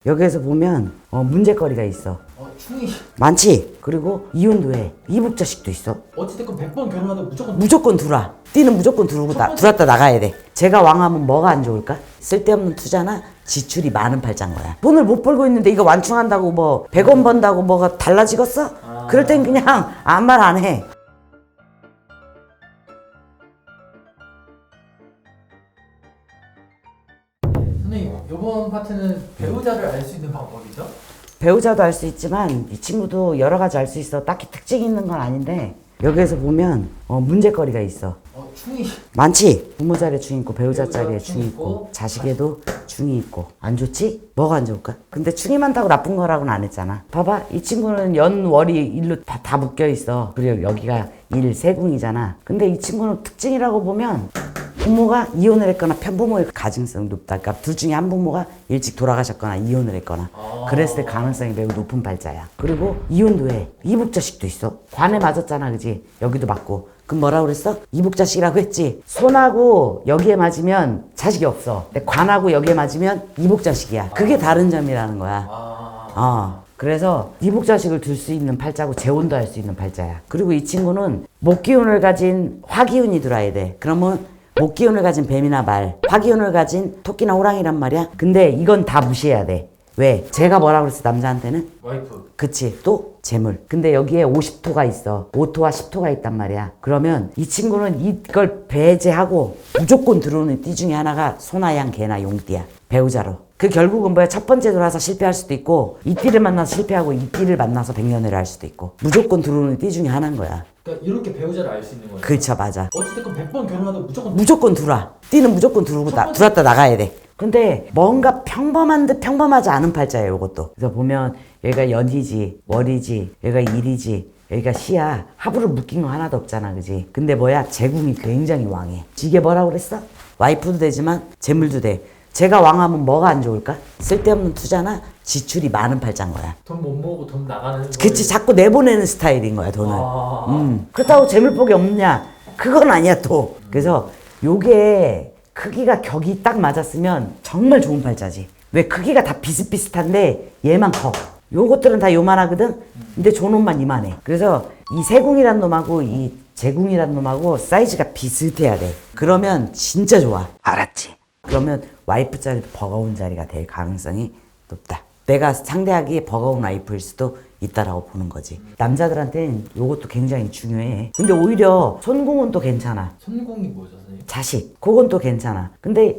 여기에서 보면 문제거리가 있어. 충이 많지. 그리고 이혼도 해. 이북자식도 있어. 어찌됐건 100번 결혼하다 무조건 들어와. 띠는 무조건 들어왔다 나가야 돼. 제가 왕하면 뭐가 안 좋을까? 쓸데없는 투자나 지출이 많은 팔자인 거야. 돈을 못 벌고 있는데 이거 완충한다고 뭐 100원 번다고 뭐가 달라지겠어? 그럴 땐 그냥 아무 말 안 해. 선생님, 이번 파트는 배우자를 알 수 있는 방법이죠? 배우자도 알 수 있지만 이 친구도 여러 가지 알 수 있어. 딱히 특징이 있는 건 아닌데 여기에서 보면 문제거리가 있어. 충이 많지. 부모 자리에 중이 있고 배우자 배우자 자리에 충이 중이 있고, 있고 자식에도 중이 있고. 안 좋지? 뭐가 안 좋을까? 근데 충이 많다고 나쁜 거라고는 안 했잖아. 봐봐, 이 친구는 연월이 일로 다 묶여 있어. 그리고 여기가 일 세궁이잖아. 근데 이 친구는 특징이라고 보면 부모가 이혼을 했거나 편부모의 가능성이 높다. 그러니까 둘 중에 한 부모가 일찍 돌아가셨거나 이혼을 했거나 그랬을 때 가능성이 매우 높은 팔자야. 그리고 이혼도 해. 이북자식도 있어. 관에 맞았잖아, 그지? 여기도 맞고. 그럼 뭐라고 그랬어? 이북자식이라고 했지. 손하고 여기에 맞으면 자식이 없어. 근데 관하고 여기에 맞으면 이북자식이야. 그게 다른 점이라는 거야. 그래서 이북자식을 둘 수 있는 팔자고 재혼도 할 수 있는 팔자야. 그리고 이 친구는 목기운을 가진 화기운이 들어와야 돼. 그러면 목기운을 가진 뱀이나 말, 화기운을 가진 토끼나 호랑이란 말이야. 근데 이건 다 무시해야 돼. 왜? 제가 뭐라고 그랬어, 남자한테는? 와이프. 그치. 또 재물. 근데 여기에 50토가 있어. 5토와 10토가 있단 말이야. 그러면 이 친구는 이걸 배제하고 무조건 들어오는 띠 중에 하나가 소나 양 개나 용띠야. 배우자로. 그 결국은 뭐야? 첫 번째 들어와서 실패할 수도 있고 이 띠를 만나서 실패하고 이 띠를 만나서 백년을 할 수도 있고 무조건 들어오는 띠 중에 하나인 거야. 그러니까 이렇게 배우자를 알 수 있는 거예요. 그렇죠, 맞아. 어찌됐건 100번 결혼하다 무조건 들어와. 띠는 무조건 들어왔다 나가야 돼. 근데 뭔가 평범한 듯 평범하지 않은 팔자예요, 이것도. 그래서 보면 여기가 연이지, 월이지, 여기가 일이지, 여기가 시야. 합으로 묶인 거 하나도 없잖아, 그지? 근데 뭐야? 재궁이 굉장히 왕해. 이게 뭐라고 그랬어? 와이프도 되지만 재물도 돼. 제가 왕하면 뭐가 안 좋을까? 쓸데없는 투자나 지출이 많은 팔자인 거야. 돈 못 모으고 돈 나가는. 그치, 자꾸 내보내는 스타일인 거야, 돈을. 그렇다고 재물복이 없냐? 그건 아니야, 또. 그래서 요게 크기가 격이 딱 맞았으면 정말 좋은 팔자지. 왜? 크기가 다 비슷비슷한데 얘만 커. 요것들은 다 요만하거든? 근데 저놈만 이만해. 그래서 이 세궁이란 놈하고 이 재궁이란 놈하고 사이즈가 비슷해야 돼. 그러면 진짜 좋아. 알았지? 그러면 와이프 자리도 버거운 자리가 될 가능성이 높다. 내가 상대하기에 버거운 와이프일 수도 있다라고 보는 거지. 남자들한테는 요것도 굉장히 중요해. 근데 오히려 손궁은 또 괜찮아. 손궁이 뭐죠, 선생님? 자식, 그건 또 괜찮아. 근데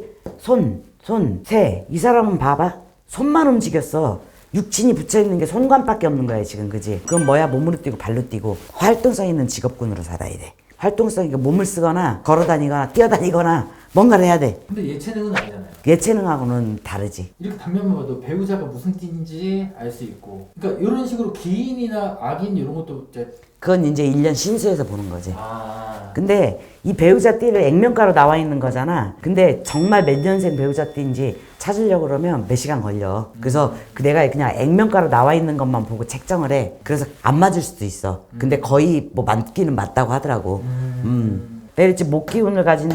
새, 이 사람은 봐봐. 손만 움직였어. 육친이 붙여있는 게 손관밖에 없는 거야, 지금, 그지? 그럼 뭐야? 몸으로 뛰고 발로 뛰고 활동성 있는 직업군으로 살아야 돼. 활동성 있게 몸을 쓰거나 걸어다니거나 뛰어다니거나 뭔가를 해야 돼. 근데 예체능은 아니잖아요. 예체능하고는 다르지. 이렇게 단면만 봐도 배우자가 무슨 띠인지 알 수 있고. 그러니까 이런 식으로 기인이나 악인 이런 것도 이제. 그건 이제 1년 신수에서 보는 거지. 근데 이 배우자 띠를 액면가로 나와 있는 거잖아. 근데 정말 몇 년생 배우자 띠인지 찾으려고 그러면 몇 시간 걸려. 그래서 내가 그냥 액면가로 나와 있는 것만 보고 책정을 해. 그래서 안 맞을 수도 있어. 근데 거의 뭐 맞기는 맞다고 하더라고. 내가 그랬지, 목기운을 가진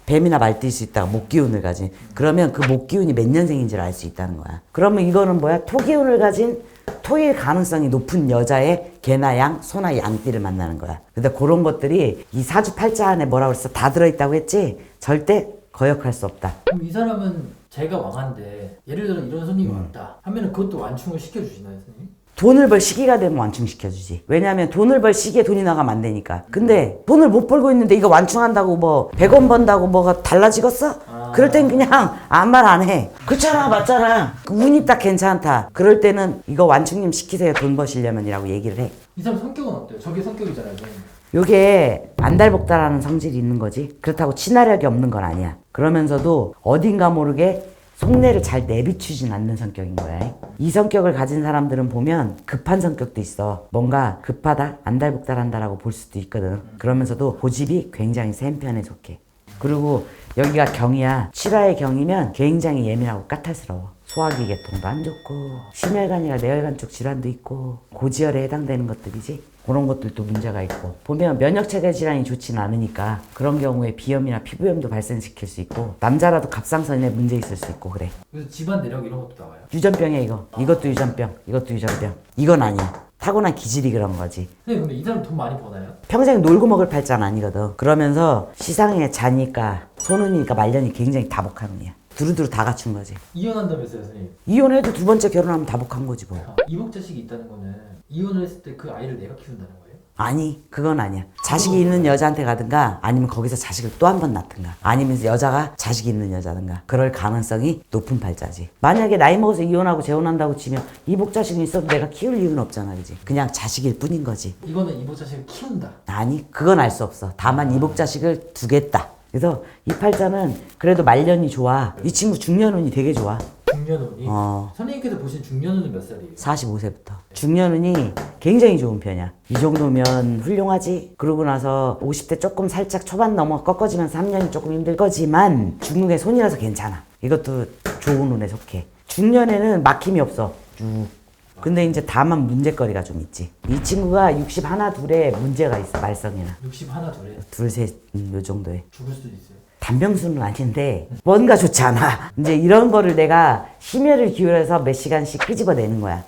뱀이나 말 뛸 수 있다가 목기운을 가진. 그러면 그 목기운이 몇 년생인지를 알 수 있다는 거야. 그러면 이거는 뭐야? 토기운을 가진 토일 가능성이 높은 여자의 개나 양, 소나 양띠를 만나는 거야. 근데 그런 것들이 이 사주 팔자 안에 뭐라고 그랬어? 다 들어있다고 했지? 절대 거역할 수 없다. 그럼 이 사람은 제가 왕한데 예를 들어 이런 손님이 왔다 하면은 그것도 완충을 시켜주시나요, 선생님? 돈을 벌 시기가 되면 완충시켜주지. 왜냐하면 돈을 벌 시기에 돈이 나가면 안 되니까. 근데 돈을 못 벌고 있는데 이거 완충한다고 뭐 100원 번다고 뭐가 달라지겠어? 그럴 땐 그냥 아무 말 안 해. 그렇잖아, 맞잖아. 운이 딱 괜찮다. 그럴 때는 이거 완충님 시키세요, 돈 버시려면이라고 얘기를 해. 이 사람 성격은 어때요? 저게 성격이잖아요, 선생님. 요게 안달복달하는 성질이 있는 거지. 그렇다고 친화력이 없는 건 아니야. 그러면서도 어딘가 모르게 속내를 잘 내비추진 않는 성격인 거야. 이 성격을 가진 사람들은 보면 급한 성격도 있어. 뭔가 급하다, 안달복달한다라고 볼 수도 있거든. 그러면서도 고집이 굉장히 센 편에 속해. 그리고 여기가 경이야. 칠화의 경이면 굉장히 예민하고 까탈스러워. 소화기 계통도 안 좋고 심혈관이나 뇌혈관 쪽 질환도 있고 고지혈에 해당되는 것들이지. 그런 것들도 문제가 있고 보면 면역체계 질환이 좋지는 않으니까 그런 경우에 비염이나 피부염도 발생시킬 수 있고 남자라도 갑상선에 문제 있을 수 있고 그래. 그래서 집안 내력 이런 것도 나와요. 유전병이야 이거. 이것도 유전병, 이것도 유전병. 이건 아니야. 타고난 기질이 그런 거지. 선생님 근데 이 사람 돈 많이 버나요? 평생 놀고 먹을 팔자는 아니거든. 그러면서 시상에 자니까 손은이니까 말년이 굉장히 다복한 놈이야. 두루두루 다 갖춘 거지. 이혼한다면서요 선생님? 이혼해도 두 번째 결혼하면 다복한 거지 뭐. 이복자식이 있다는 거는 이혼을 했을 때 그 아이를 내가 키운다는 거예요? 아니 그건 아니야. 자식이 있는 여자한테 가든가 아니면 거기서 자식을 또 한 번 낳든가 아니면 여자가 자식이 있는 여자든가 그럴 가능성이 높은 팔자지. 만약에 나이 먹어서 이혼하고 재혼한다고 치면 이복자식이 있어도 내가 키울 이유는 없잖아. 그지? 그냥 자식일 뿐인 거지. 이거는 이복자식을 키운다. 아니 그건 알 수 없어. 다만 이복자식을 두겠다. 그래서 이 팔자는 그래도 말년이 좋아. 이 친구 중년운이 되게 좋아. 중년운이? 선생님께서 보신 중년운은 몇 살이에요? 45세부터. 중년운이 굉장히 좋은 편이야. 이 정도면 훌륭하지? 그러고 나서 50대 조금 살짝 초반 넘어 꺾어지면 3년이 조금 힘들 거지만 중국의 손이라서 괜찮아. 이것도 좋은 운에 속해. 중년에는 막힘이 없어. 쭉. 근데 이제 다만 문제거리가 좀 있지. 이 친구가 60 하나 둘에 문제가 있어. 말썽이나. 60 하나 둘에 둘, 셋, 요 정도에. 죽을 수도 있어요. 단병수는 아닌데 뭔가 좋지 않아. 이제 이런 거를 내가 심혈을 기울여서 몇 시간씩 끄집어내는 거야.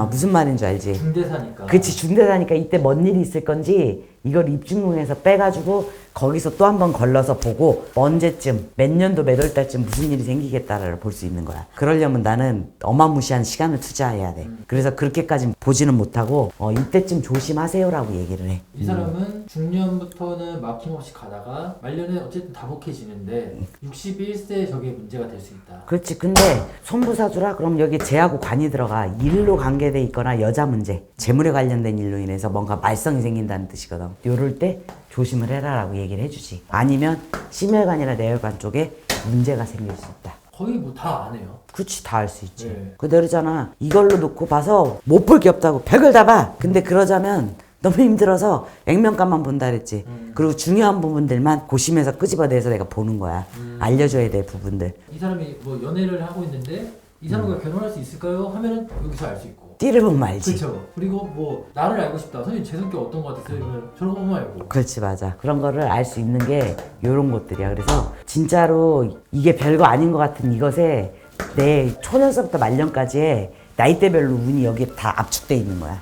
무슨 말인 줄 알지? 중대사니까. 그치, 중대사니까 이때 뭔 일이 있을 건지 이걸 입중궁에서 빼가지고 거기서 또 한 번 걸러서 보고 언제쯤 몇 년도 몇 월 달쯤 무슨 일이 생기겠다를 볼 수 있는 거야. 그러려면 나는 어마무시한 시간을 투자해야 돼. 그래서 그렇게까지 보지는 못하고 이때쯤 조심하세요라고 얘기를 해. 이 사람은 중년부터는 막힘없이 가다가 말년에 어쨌든 다복해지는데 61세에 저게 문제가 될 수 있다. 그렇지. 근데 손부사주라 그럼 여기 재하고 관이 들어가. 일로 관계돼 있거나 여자 문제, 재물에 관련된 일로 인해서 뭔가 말썽이 생긴다는 뜻이거든. 요럴 때 조심을 해라라고 얘기를 해주지. 아니면 심혈관이나 뇌혈관 쪽에 문제가 생길 수 있다. 거의 뭐 다 안 해요. 그치, 다 알 수 있지. 네. 그대로잖아. 이걸로 놓고 봐서 못 볼 게 없다고 벽을 다 봐. 근데 그러자면 너무 힘들어서 액면가만 본다 그랬지. 그리고 중요한 부분들만 고심해서 끄집어내서 내가 보는 거야. 알려줘야 될 부분들. 이 사람이 뭐 연애를 하고 있는데 이 사람과 결혼할 수 있을까요? 하면은 여기서 알 수 있고. 띠를 보면 알지. 그렇죠. 그리고 뭐 나를 알고 싶다. 선생님 제 성격 어떤 거 같으세요? 이러면 저런 거 보면 알고. 그렇지, 맞아. 그런 거를 알 수 있는 게 요런 것들이야. 그래서 진짜로 이게 별거 아닌 것 같은 이것에 내 초년서부터 말년까지의 나이대별로 운이 여기에 다 압축돼 있는 거야.